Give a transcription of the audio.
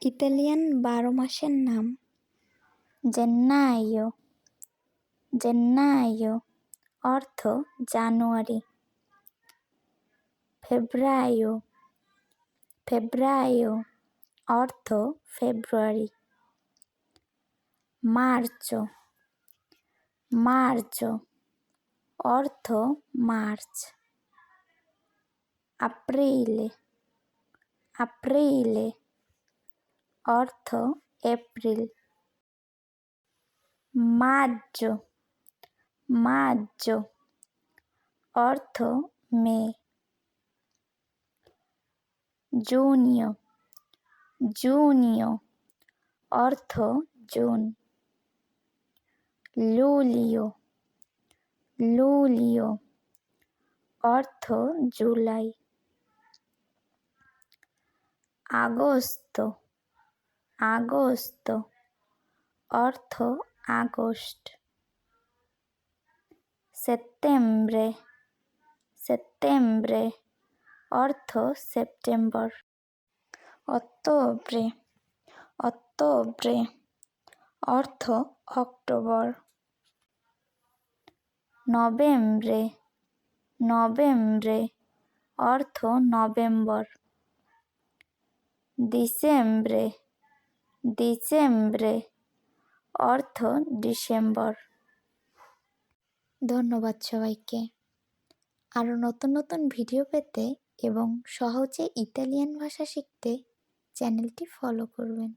Italian 12 মাসের নাম জেন্নাইও। জেন্নাইও অর্থ জানুয়ারি। ফেব্রাইও। ফেব্রাইও অর্থ ফেব্রুয়ারি। মার্চো। মার্চো অর্থ মার্চ। আপ্রিলে। আপ্রিলে অর্থ এপ্রিল। মার্চো। মার্চো অর্থ মে। জুনিও। জুনিও অর্থ জুন। লুলিও। লুলিও অর্থ জুলাই। আগস্তো। আগস্তো অর্থ আগস্ট। সেপ্টেম্বরে। সেপ্টেম্বরে অর্থ সেপ্টেম্বর। অক্টোবরে। অক্টোবরে অর্থ অক্টোবর। নভেম্বরে। নভেম্বরে অর্থ নভেম্বর। ডিসেম্বরে। ডিসেম্বরে অর্থ ডিসেম্বর। ধন্যবাদ সবাইকে। আরও নতুন নতুন ভিডিও পেতে এবং সহজে ইতালিয়ান ভাষা শিখতে চ্যানেলটি ফলো করবেন।